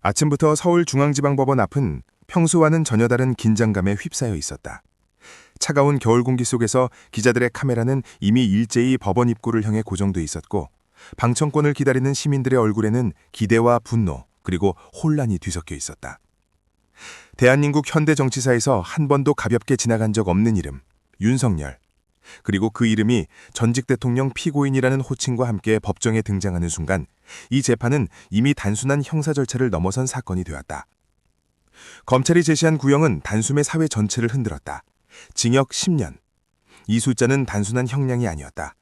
아침부터 서울중앙지방법원 앞은 평소와는 전혀 다른 긴장감에 휩싸여 있었다. 차가운 겨울 공기 속에서 기자들의 카메라는 이미 일제히 법원 입구를 향해 고정돼 있었고, 방청권을 기다리는 시민들의 얼굴에는 기대와 분노, 그리고 혼란이 뒤섞여 있었다. 대한민국 현대 정치사에서 한 번도 가볍게 지나간 적 없는 이름, 윤석열. 그리고 그 이름이 전직 대통령 피고인이라는 호칭과 함께 법정에 등장하는 순간, 이 재판은 이미 단순한 형사 절차를 넘어선 사건이 되었다. 검찰이 제시한 구형은 단숨에 사회 전체를 흔들었다. 징역 10년. 이 숫자는 단순한 형량이 아니었다.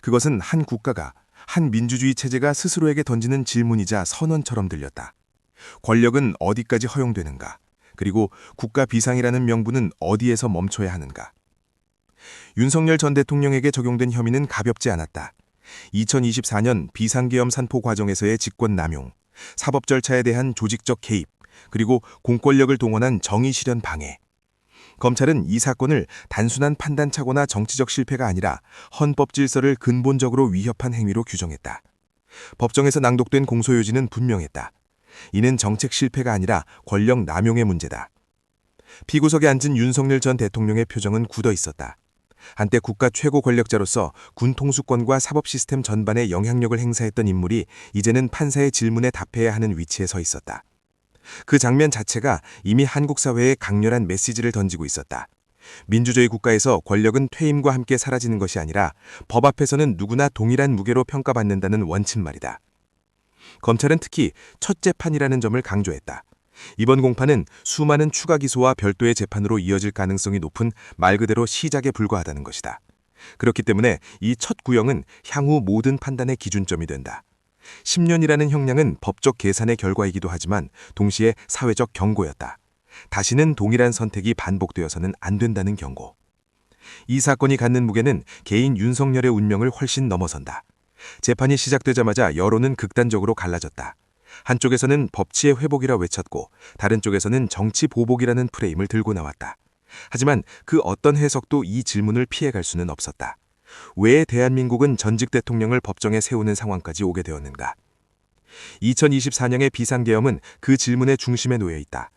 그것은 한 국가가, 한 민주주의 체제가 스스로에게 던지는 질문이자 선언처럼 들렸다. 권력은 어디까지 허용되는가? 그리고 국가 비상이라는 명분은 어디에서 멈춰야 하는가? 윤석열 전 대통령에게 적용된 혐의는 가볍지 않았다. 2024년 비상계엄 산포 과정에서의 직권 남용, 사법 절차에 대한 조직적 개입, 그리고 공권력을 동원한 정의 실현 방해. 검찰은 이 사건을 단순한 판단착오나 정치적 실패가 아니라 헌법 질서를 근본적으로 위협한 행위로 규정했다. 법정에서 낭독된 공소요지는 분명했다. 이는 정책 실패가 아니라 권력 남용의 문제다. 피구석에 앉은 윤석열 전 대통령의 표정은 굳어 있었다. 한때 국가 최고 권력자로서 군 통수권과 사법 시스템 전반에 영향력을 행사했던 인물이 이제는 판사의 질문에 답해야 하는 위치에 서 있었다. 그 장면 자체가 이미 한국 사회에 강렬한 메시지를 던지고 있었다. 민주주의 국가에서 권력은 퇴임과 함께 사라지는 것이 아니라 법 앞에서는 누구나 동일한 무게로 평가받는다는 원칙 말이다. 검찰은 특히 첫 재판이라는 점을 강조했다. 이번 공판은 수많은 추가 기소와 별도의 재판으로 이어질 가능성이 높은 말 그대로 시작에 불과하다는 것이다. 그렇기 때문에 이 첫 구형은 향후 모든 판단의 기준점이 된다. 10년이라는 형량은 법적 계산의 결과이기도 하지만 동시에 사회적 경고였다. 다시는 동일한 선택이 반복되어서는 안 된다는 경고. 이 사건이 갖는 무게는 개인 윤석열의 운명을 훨씬 넘어선다. 재판이 시작되자마자 여론은 극단적으로 갈라졌다. 한쪽에서는 법치의 회복이라 외쳤고 다른 쪽에서는 정치 보복이라는 프레임을 들고 나왔다. 하지만 그 어떤 해석도 이 질문을 피해갈 수는 없었다. 왜 대한민국은 전직 대통령을 법정에 세우는 상황까지 오게 되었는가? 2024년의 비상계엄은 그 질문의 중심에 놓여 있다.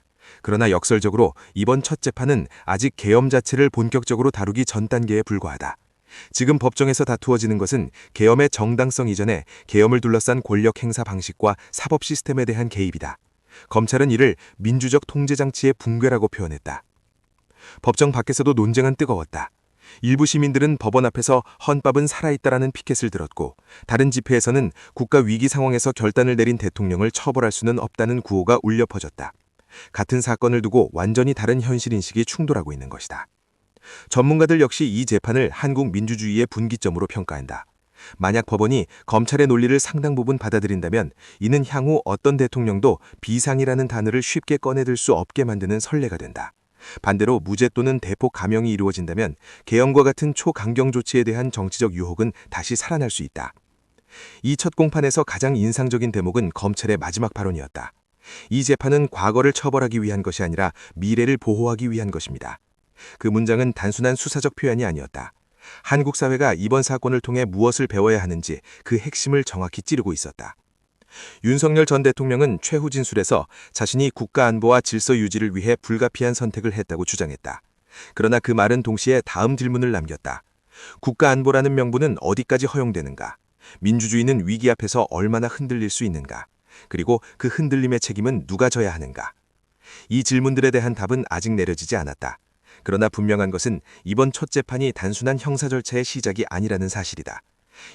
그러나 역설적으로 이번 첫 재판은 아직 계엄 자체를 본격적으로 다루기 전 단계에 불과하다. 지금 법정에서 다투어지는 것은 계엄의 정당성 이전에 계엄을 둘러싼 권력 행사 방식과 사법 시스템에 대한 개입이다. 검찰은 이를 민주적 통제 장치의 붕괴라고 표현했다. 법정 밖에서도 논쟁은 뜨거웠다. 일부 시민들은 법원 앞에서 헌법은 살아있다라는 피켓을 들었고, 다른 집회에서는 국가 위기 상황에서 결단을 내린 대통령을 처벌할 수는 없다는 구호가 울려 퍼졌다. 같은 사건을 두고 완전히 다른 현실인식이 충돌하고 있는 것이다. 전문가들 역시 이 재판을 한국 민주주의의 분기점으로 평가한다. 만약 법원이 검찰의 논리를 상당 부분 받아들인다면 이는 향후 어떤 대통령도 비상이라는 단어를 쉽게 꺼내들 수 없게 만드는 선례가 된다. 반대로 무죄 또는 대폭 감형이 이루어진다면 계엄과 같은 초강경 조치에 대한 정치적 유혹은 다시 살아날 수 있다. 이 첫 공판에서 가장 인상적인 대목은 검찰의 마지막 발언이었다. 이 재판은 과거를 처벌하기 위한 것이 아니라 미래를 보호하기 위한 것입니다. 그 문장은 단순한 수사적 표현이 아니었다. 한국 사회가 이번 사건을 통해 무엇을 배워야 하는지 그 핵심을 정확히 찌르고 있었다. 윤석열 전 대통령은 최후 진술에서 자신이 국가 안보와 질서 유지를 위해 불가피한 선택을 했다고 주장했다. 그러나 그 말은 동시에 다음 질문을 남겼다. 국가 안보라는 명분은 어디까지 허용되는가? 민주주의는 위기 앞에서 얼마나 흔들릴 수 있는가? 그리고 그 흔들림의 책임은 누가 져야 하는가? 이 질문들에 대한 답은 아직 내려지지 않았다. 그러나 분명한 것은 이번 첫 재판이 단순한 형사 절차의 시작이 아니라는 사실이다.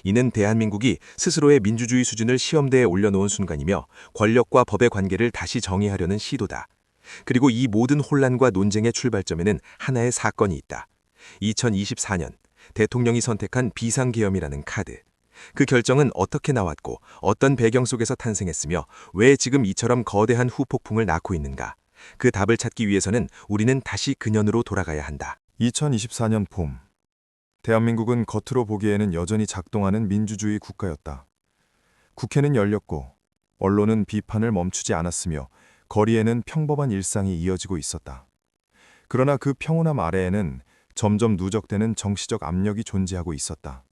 이는 대한민국이 스스로의 민주주의 수준을 시험대에 올려놓은 순간이며 권력과 법의 관계를 다시 정의하려는 시도다. 그리고 이 모든 혼란과 논쟁의 출발점에는 하나의 사건이 있다. 2024년 대통령이 선택한 비상계엄이라는 카드. 그 결정은 어떻게 나왔고 어떤 배경 속에서 탄생했으며 왜 지금 이처럼 거대한 후폭풍을 낳고 있는가? 그 답을 찾기 위해서는 우리는 다시 그년으로 돌아가야 한다. 2024년 봄, 대한민국은 겉으로 보기에는 여전히 작동하는 민주주의 국가였다. 국회는 열렸고 언론은 비판을 멈추지 않았으며 거리에는 평범한 일상이 이어지고 있었다. 그러나 그 평온함 아래에는 점점 누적되는 정치적 압력이 존재하고 있었다.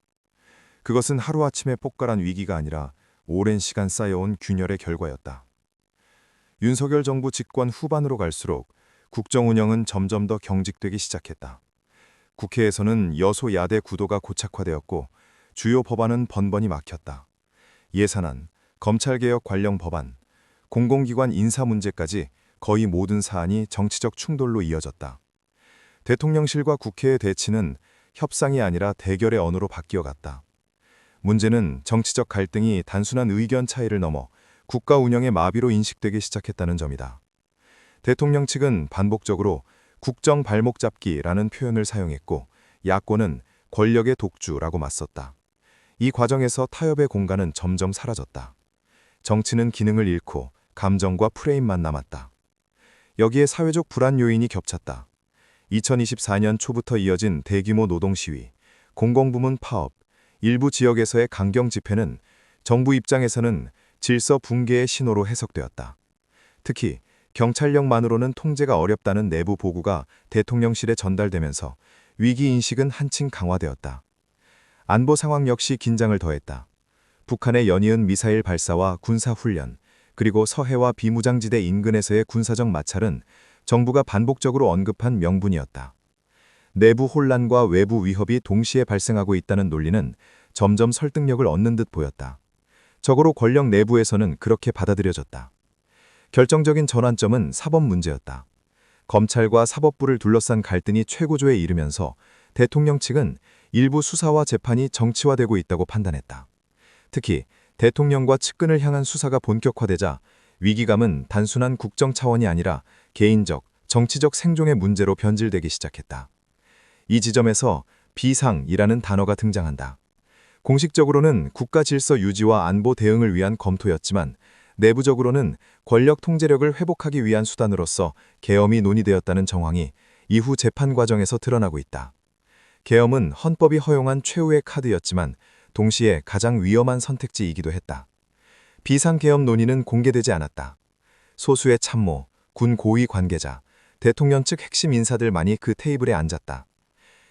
그것은 하루아침에 폭발한 위기가 아니라 오랜 시간 쌓여온 균열의 결과였다. 윤석열 정부 집권 후반으로 갈수록 국정 운영은 점점 더 경직되기 시작했다. 국회에서는 여소야대 구도가 고착화되었고 주요 법안은 번번이 막혔다. 예산안, 검찰개혁 관련 법안, 공공기관 인사 문제까지 거의 모든 사안이 정치적 충돌로 이어졌다. 대통령실과 국회의 대치는 협상이 아니라 대결의 언어로 바뀌어갔다. 문제는 정치적 갈등이 단순한 의견 차이를 넘어 국가 운영의 마비로 인식되기 시작했다는 점이다. 대통령 측은 반복적으로 국정 발목 잡기라는 표현을 사용했고 야권은 권력의 독주라고 맞섰다. 이 과정에서 타협의 공간은 점점 사라졌다. 정치는 기능을 잃고 감정과 프레임만 남았다. 여기에 사회적 불안 요인이 겹쳤다. 2024년 초부터 이어진 대규모 노동 시위, 공공부문 파업, 일부 지역에서의 강경 집회는 정부 입장에서는 질서 붕괴의 신호로 해석되었다. 특히 경찰력만으로는 통제가 어렵다는 내부 보고가 대통령실에 전달되면서 위기인식은 한층 강화되었다. 안보 상황 역시 긴장을 더했다. 북한의 연이은 미사일 발사와 군사훈련, 그리고 서해와 비무장지대 인근에서의 군사적 마찰은 정부가 반복적으로 언급한 명분이었다. 내부 혼란과 외부 위협이 동시에 발생하고 있다는 논리는 점점 설득력을 얻는 듯 보였다. 적어도 권력 내부에서는 그렇게 받아들여졌다. 결정적인 전환점은 사법 문제였다. 검찰과 사법부를 둘러싼 갈등이 최고조에 이르면서 대통령 측은 일부 수사와 재판이 정치화되고 있다고 판단했다. 특히 대통령과 측근을 향한 수사가 본격화되자 위기감은 단순한 국정 차원이 아니라 개인적, 정치적 생존의 문제로 변질되기 시작했다. 이 지점에서 비상이라는 단어가 등장한다. 공식적으로는 국가 질서 유지와 안보 대응을 위한 검토였지만 내부적으로는 권력 통제력을 회복하기 위한 수단으로서 계엄이 논의되었다는 정황이 이후 재판 과정에서 드러나고 있다. 계엄은 헌법이 허용한 최후의 카드였지만 동시에 가장 위험한 선택지이기도 했다. 비상계엄 논의는 공개되지 않았다. 소수의 참모, 군 고위 관계자, 대통령 측 핵심 인사들만이 그 테이블에 앉았다.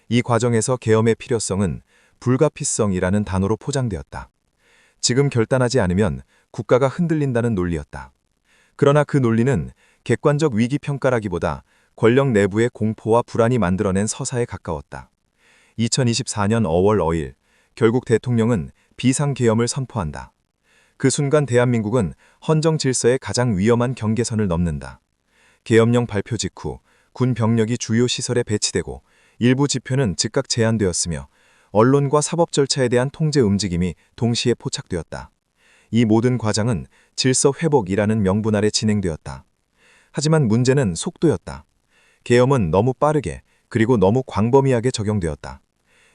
이 과정에서 계엄의 필요성은 불가피성이라는 단어로 포장되었다. 지금 결단하지 않으면 국가가 흔들린다는 논리였다. 그러나 그 논리는 객관적 위기 평가라기보다 권력 내부의 공포와 불안이 만들어낸 서사에 가까웠다. 2024년 5월 5일, 결국 대통령은 비상계엄을 선포한다. 그 순간 대한민국은 헌정 질서의 가장 위험한 경계선을 넘는다. 계엄령 발표 직후 군 병력이 주요 시설에 배치되고 일부 집회는 즉각 제한되었으며 언론과 사법 절차에 대한 통제 움직임이 동시에 포착되었다. 이 모든 과정은 질서 회복이라는 명분 아래 진행되었다. 하지만 문제는 속도였다. 계엄은 너무 빠르게 그리고 너무 광범위하게 적용되었다.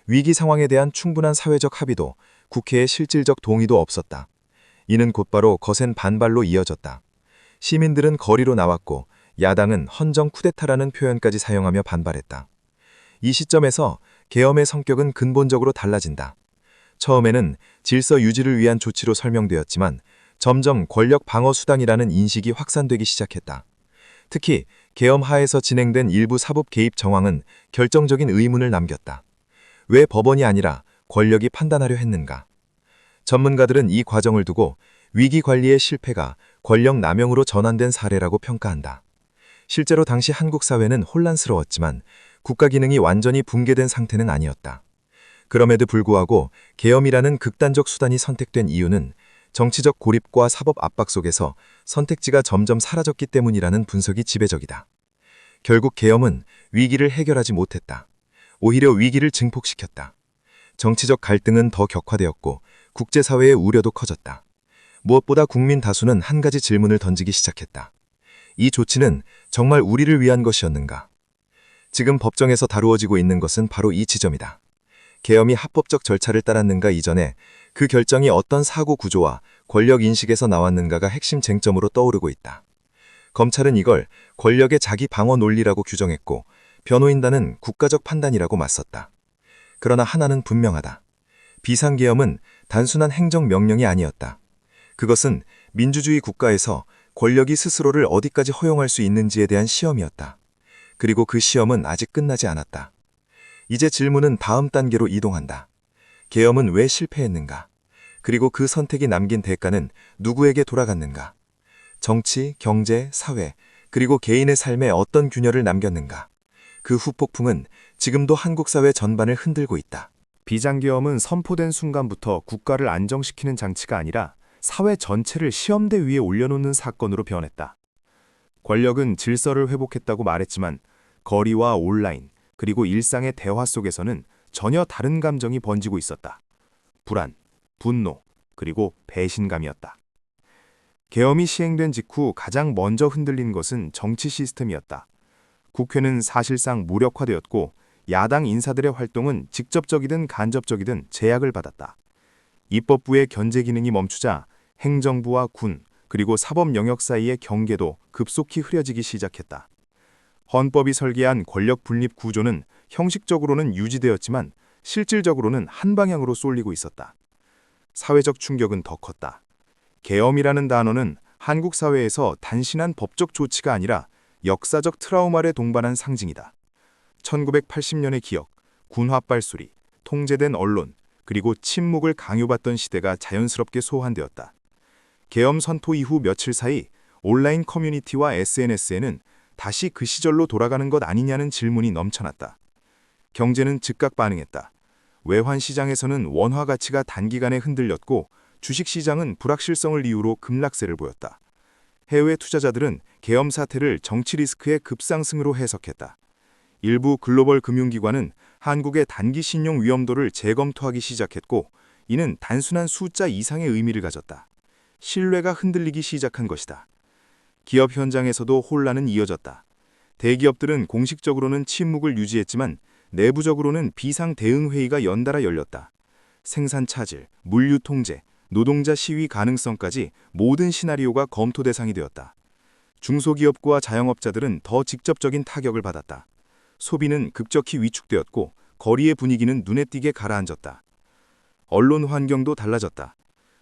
위기 상황에 대한 충분한 사회적 합의도 국회의 실질적 동의도 없었다. 이는 곧바로 거센 반발로 이어졌다. 시민들은 거리로 나왔고 야당은 헌정 쿠데타라는 표현까지 사용하며 반발했다. 이 시점에서 계엄의 성격은 근본적으로 달라진다. 처음에는 질서 유지를 위한 조치로 설명되었지만 점점 권력 방어 수단이라는 인식이 확산되기 시작했다. 특히 계엄 하에서 진행된 일부 사법 개입 정황은 결정적인 의문을 남겼다. 왜 법원이 아니라 권력이 판단하려 했는가? 전문가들은 이 과정을 두고 위기 관리의 실패가 권력 남용으로 전환된 사례라고 평가한다. 실제로 당시 한국 사회는 혼란스러웠지만 국가 기능이 완전히 붕괴된 상태는 아니었다. 그럼에도 불구하고 계엄이라는 극단적 수단이 선택된 이유는 정치적 고립과 사법 압박 속에서 선택지가 점점 사라졌기 때문이라는 분석이 지배적이다. 결국 계엄은 위기를 해결하지 못했다. 오히려 위기를 증폭시켰다. 정치적 갈등은 더 격화되었고 국제사회의 우려도 커졌다. 무엇보다 국민 다수는 한 가지 질문을 던지기 시작했다. 이 조치는 정말 우리를 위한 것이었는가? 지금 법정에서 다루어지고 있는 것은 바로 이 지점이다. 계엄이 합법적 절차를 따랐는가 이전에 그 결정이 어떤 사고 구조와 권력 인식에서 나왔는가가 핵심 쟁점으로 떠오르고 있다. 검찰은 이걸 권력의 자기 방어 논리라고 규정했고 변호인단은 국가적 판단이라고 맞섰다. 그러나 하나는 분명하다. 비상계엄은 단순한 행정명령이 아니었다. 그것은 민주주의 국가에서 권력이 스스로를 어디까지 허용할 수 있는지에 대한 시험이었다. 그리고 그 시험은 아직 끝나지 않았다. 이제 질문은 다음 단계로 이동한다. 계엄은 왜 실패했는가? 그리고 그 선택이 남긴 대가는 누구에게 돌아갔는가? 정치, 경제, 사회, 그리고 개인의 삶에 어떤 균열을 남겼는가. 그 후폭풍은 지금도 한국 사회 전반을 흔들고 있다. 비장계엄은 선포된 순간부터 국가를 안정시키는 장치가 아니라 사회 전체를 시험대 위에 올려놓는 사건으로 변했다. 권력은 질서를 회복했다고 말했지만 거리와 온라인, 그리고 일상의 대화 속에서는 전혀 다른 감정이 번지고 있었다. 불안, 분노, 그리고 배신감이었다. 계엄이 시행된 직후 가장 먼저 흔들린 것은 정치 시스템이었다. 국회는 사실상 무력화되었고 야당 인사들의 활동은 직접적이든 간접적이든 제약을 받았다. 입법부의 견제 기능이 멈추자 행정부와 군, 그리고 사법 영역 사이의 경계도 급속히 흐려지기 시작했다. 헌법이 설계한 권력 분립 구조는 형식적으로는 유지되었지만 실질적으로는 한 방향으로 쏠리고 있었다. 사회적 충격은 더 컸다. 계엄이라는 단어는 한국 사회에서 단순한 법적 조치가 아니라 역사적 트라우마를 동반한 상징이다. 1980년의 기억, 군화 발소리, 통제된 언론, 그리고 침묵을 강요받던 시대가 자연스럽게 소환되었다. 계엄 선포 이후 며칠 사이 온라인 커뮤니티와 SNS에는 다시 그 시절로 돌아가는 것 아니냐는 질문이 넘쳐났다. 경제는 즉각 반응했다. 외환 시장에서는 원화 가치가 단기간에 흔들렸고 주식시장은 불확실성을 이유로 급락세를 보였다. 해외 투자자들은 계엄 사태를 정치 리스크의 급상승으로 해석했다. 일부 글로벌 금융기관은 한국의 단기 신용 위험도를 재검토하기 시작했고 이는 단순한 숫자 이상의 의미를 가졌다. 신뢰가 흔들리기 시작한 것이다. 기업 현장에서도 혼란은 이어졌다. 대기업들은 공식적으로는 침묵을 유지했지만 내부적으로는 비상대응회의가 연달아 열렸다. 생산 차질, 물류 통제, 노동자 시위 가능성까지 모든 시나리오가 검토 대상이 되었다. 중소기업과 자영업자들은 더 직접적인 타격을 받았다. 소비는 급격히 위축되었고 거리의 분위기는 눈에 띄게 가라앉았다. 언론 환경도 달라졌다.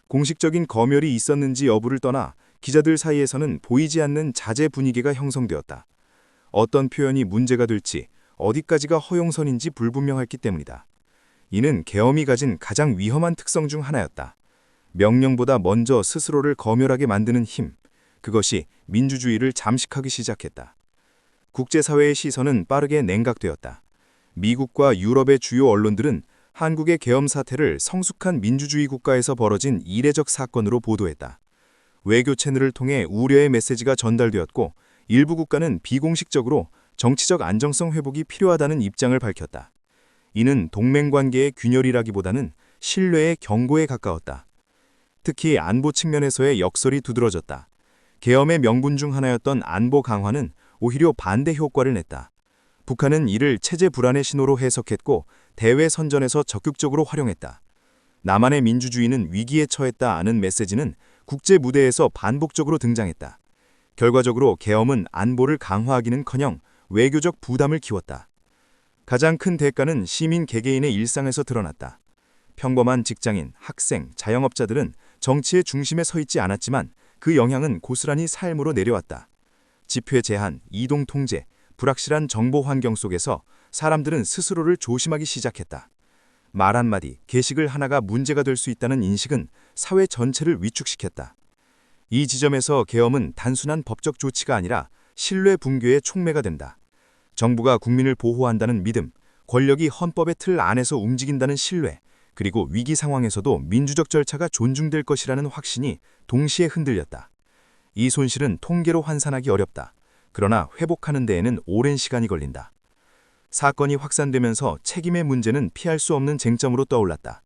공식적인 검열이 있었는지 여부를 떠나 기자들 사이에서는 보이지 않는 자제 분위기가 형성되었다. 어떤 표현이 문제가 될지 어디까지가 허용선인지 불분명했기 때문이다. 이는 계엄이 가진 가장 위험한 특성 중 하나였다. 명령보다 먼저 스스로를 검열하게 만드는 힘, 그것이 민주주의를 잠식하기 시작했다. 국제사회의 시선은 빠르게 냉각되었다. 미국과 유럽의 주요 언론들은 한국의 계엄 사태를 성숙한 민주주의 국가에서 벌어진 이례적 사건으로 보도했다. 외교 채널을 통해 우려의 메시지가 전달되었고 일부 국가는 비공식적으로 정치적 안정성 회복이 필요하다는 입장을 밝혔다. 이는 동맹관계의 균열이라기보다는 신뢰의 경고에 가까웠다. 특히 안보 측면에서의 역설이 두드러졌다. 계엄의 명분 중 하나였던 안보 강화는 오히려 반대 효과를 냈다. 북한은 이를 체제 불안의 신호로 해석했고 대외 선전에서 적극적으로 활용했다. 남한의 민주주의는 위기에 처했다는 메시지는 국제 무대에서 반복적으로 등장했다. 결과적으로 계엄은 안보를 강화하기는커녕 외교적 부담을 키웠다. 가장 큰 대가는 시민 개개인의 일상에서 드러났다. 평범한 직장인, 학생, 자영업자들은 정치의 중심에 서 있지 않았지만 그 영향은 고스란히 삶으로 내려왔다. 집회 제한, 이동 통제, 불확실한 정보 환경 속에서 사람들은 스스로를 조심하기 시작했다. 말 한마디, 게시글 하나가 문제가 될 수 있다는 인식은 사회 전체를 위축시켰다. 이 지점에서 계엄은 단순한 법적 조치가 아니라 신뢰 붕괴의 촉매가 된다. 정부가 국민을 보호한다는 믿음, 권력이 헌법의 틀 안에서 움직인다는 신뢰, 그리고 위기 상황에서도 민주적 절차가 존중될 것이라는 확신이 동시에 흔들렸다. 이 손실은 통계로 환산하기 어렵다. 그러나 회복하는 데에는 오랜 시간이 걸린다. 사건이 확산되면서 책임의 문제는 피할 수 없는 쟁점으로 떠올랐다.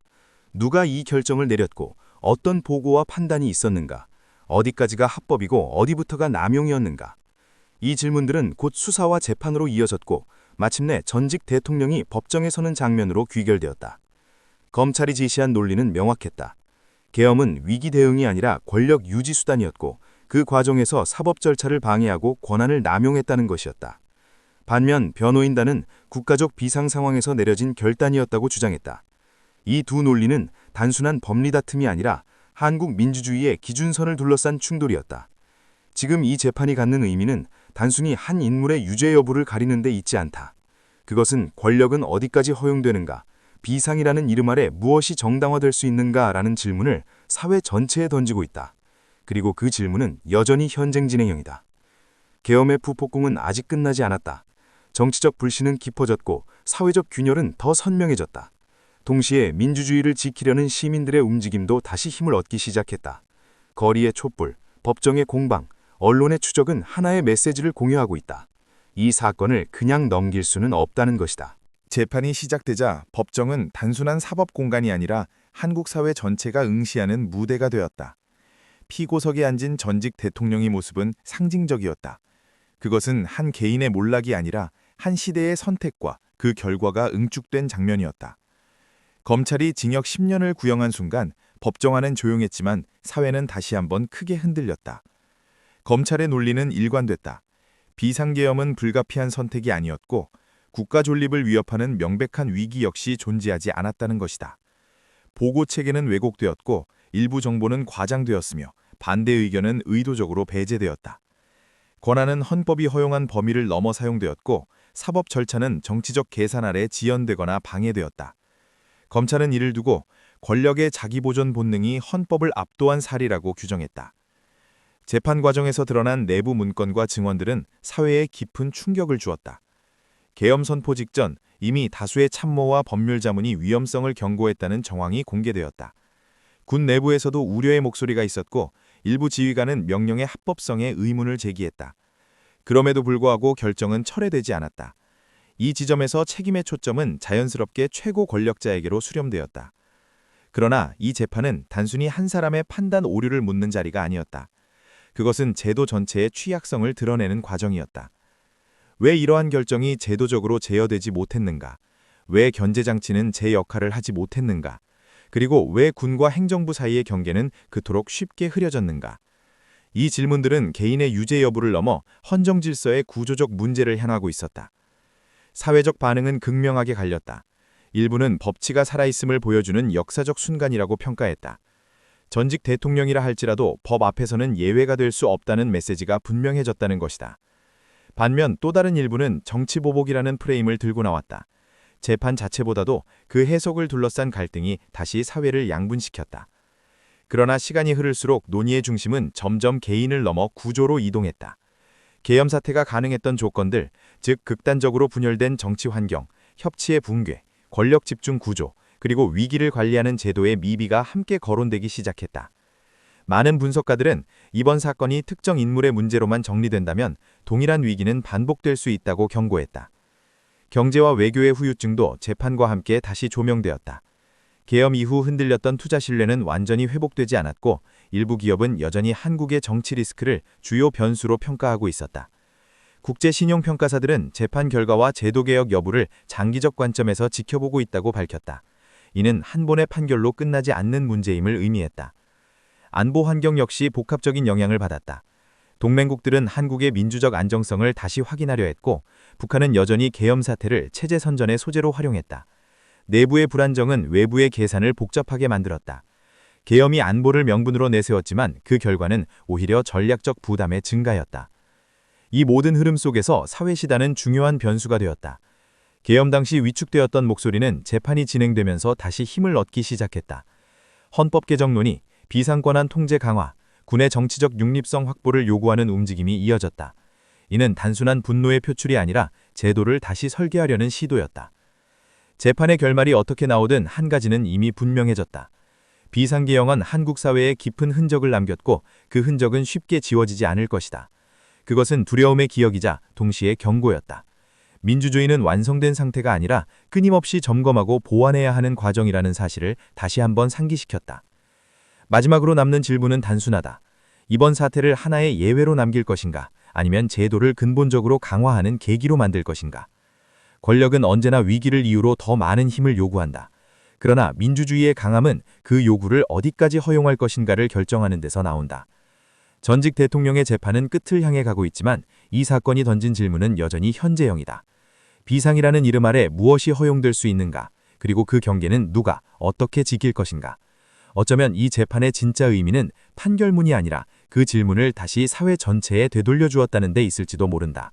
누가 이 결정을 내렸고 어떤 보고와 판단이 있었는가? 어디까지가 합법이고 어디부터가 남용이었는가? 이 질문들은 곧 수사와 재판으로 이어졌고 마침내 전직 대통령이 법정에 서는 장면으로 귀결되었다. 검찰이 제시한 논리는 명확했다. 계엄은 위기 대응이 아니라 권력 유지 수단이었고 그 과정에서 사법 절차를 방해하고 권한을 남용했다는 것이었다. 반면 변호인단은 국가적 비상 상황에서 내려진 결단이었다고 주장했다. 이 두 논리는 단순한 법리 다툼이 아니라 한국 민주주의의 기준선을 둘러싼 충돌이었다. 지금 이 재판이 갖는 의미는 단순히 한 인물의 유죄 여부를 가리는 데 있지 않다. 그것은 권력은 어디까지 허용되는가, 비상이라는 이름 아래 무엇이 정당화될 수 있는가라는 질문을 사회 전체에 던지고 있다. 그리고 그 질문은 여전히 현재 진행형이다. 계엄의 부폭풍은 아직 끝나지 않았다. 정치적 불신은 깊어졌고 사회적 균열은 더 선명해졌다. 동시에 민주주의를 지키려는 시민들의 움직임도 다시 힘을 얻기 시작했다. 거리의 촛불, 법정의 공방, 언론의 추적은 하나의 메시지를 공유하고 있다. 이 사건을 그냥 넘길 수는 없다는 것이다. 재판이 시작되자 법정은 단순한 사법 공간이 아니라 한국 사회 전체가 응시하는 무대가 되었다. 피고석에 앉은 전직 대통령의 모습은 상징적이었다. 그것은 한 개인의 몰락이 아니라 한 시대의 선택과 그 결과가 응축된 장면이었다. 검찰이 징역 10년을 구형한 순간 법정 안은 조용했지만 사회는 다시 한번 크게 흔들렸다. 검찰의 논리는 일관됐다. 비상계엄은 불가피한 선택이 아니었고 국가 존립을 위협하는 명백한 위기 역시 존재하지 않았다는 것이다. 보고 체계는 왜곡되었고 일부 정보는 과장되었으며 반대 의견은 의도적으로 배제되었다. 권한은 헌법이 허용한 범위를 넘어 사용되었고 사법 절차는 정치적 계산 아래 지연되거나 방해되었다. 검찰은 이를 두고 권력의 자기보존 본능이 헌법을 압도한 사리라고 규정했다. 재판 과정에서 드러난 내부 문건과 증언들은 사회에 깊은 충격을 주었다. 계엄 선포 직전 이미 다수의 참모와 법률 자문이 위험성을 경고했다는 정황이 공개되었다. 군 내부에서도 우려의 목소리가 있었고 일부 지휘관은 명령의 합법성에 의문을 제기했다. 그럼에도 불구하고 결정은 철회되지 않았다. 이 지점에서 책임의 초점은 자연스럽게 최고 권력자에게로 수렴되었다. 그러나 이 재판은 단순히 한 사람의 판단 오류를 묻는 자리가 아니었다. 그것은 제도 전체의 취약성을 드러내는 과정이었다. 왜 이러한 결정이 제도적으로 제어되지 못했는가? 왜 견제장치는 제 역할을 하지 못했는가? 그리고 왜 군과 행정부 사이의 경계는 그토록 쉽게 흐려졌는가? 이 질문들은 개인의 유죄 여부를 넘어 헌정 질서의 구조적 문제를 향하고 있었다. 사회적 반응은 극명하게 갈렸다. 일부는 법치가 살아있음을 보여주는 역사적 순간이라고 평가했다. 전직 대통령이라 할지라도 법 앞에서는 예외가 될 수 없다는 메시지가 분명해졌다는 것이다. 반면 또 다른 일부는 정치보복이라는 프레임을 들고 나왔다. 재판 자체보다도 그 해석을 둘러싼 갈등이 다시 사회를 양분시켰다. 그러나 시간이 흐를수록 논의의 중심은 점점 개인을 넘어 구조로 이동했다. 계엄 사태가 가능했던 조건들, 즉 극단적으로 분열된 정치 환경, 협치의 붕괴, 권력 집중 구조, 그리고 위기를 관리하는 제도의 미비가 함께 거론되기 시작했다. 많은 분석가들은 이번 사건이 특정 인물의 문제로만 정리된다면 동일한 위기는 반복될 수 있다고 경고했다. 경제와 외교의 후유증도 재판과 함께 다시 조명되었다. 계엄 이후 흔들렸던 투자 신뢰는 완전히 회복되지 않았고 일부 기업은 여전히 한국의 정치 리스크를 주요 변수로 평가하고 있었다. 국제 신용평가사들은 재판 결과와 제도개혁 여부를 장기적 관점에서 지켜보고 있다고 밝혔다. 이는 한 번의 판결로 끝나지 않는 문제임을 의미했다. 안보 환경 역시 복합적인 영향을 받았다. 동맹국들은 한국의 민주적 안정성을 다시 확인하려 했고 북한은 여전히 계엄 사태를 체제 선전의 소재로 활용했다. 내부의 불안정은 외부의 계산을 복잡하게 만들었다. 계엄이 안보를 명분으로 내세웠지만 그 결과는 오히려 전략적 부담의 증가였다. 이 모든 흐름 속에서 사회시단은 중요한 변수가 되었다. 계엄 당시 위축되었던 목소리는 재판이 진행되면서 다시 힘을 얻기 시작했다. 헌법 개정 논의, 비상권한 통제 강화, 군의 정치적 중립성 확보를 요구하는 움직임이 이어졌다. 이는 단순한 분노의 표출이 아니라 제도를 다시 설계하려는 시도였다. 재판의 결말이 어떻게 나오든 한 가지는 이미 분명해졌다. 비상계엄은 한국 사회에 깊은 흔적을 남겼고 그 흔적은 쉽게 지워지지 않을 것이다. 그것은 두려움의 기억이자 동시에 경고였다. 민주주의는 완성된 상태가 아니라 끊임없이 점검하고 보완해야 하는 과정이라는 사실을 다시 한번 상기시켰다. 마지막으로 남는 질문은 단순하다. 이번 사태를 하나의 예외로 남길 것인가? 아니면 제도를 근본적으로 강화하는 계기로 만들 것인가? 권력은 언제나 위기를 이유로 더 많은 힘을 요구한다. 그러나 민주주의의 강함은 그 요구를 어디까지 허용할 것인가를 결정하는 데서 나온다. 전직 대통령의 재판은 끝을 향해 가고 있지만 이 사건이 던진 질문은 여전히 현재형이다. 비상이라는 이름 아래 무엇이 허용될 수 있는가? 그리고 그 경계는 누가, 어떻게 지킬 것인가? 어쩌면 이 재판의 진짜 의미는 판결문이 아니라 그 질문을 다시 사회 전체에 되돌려 주었다는 데 있을지도 모른다.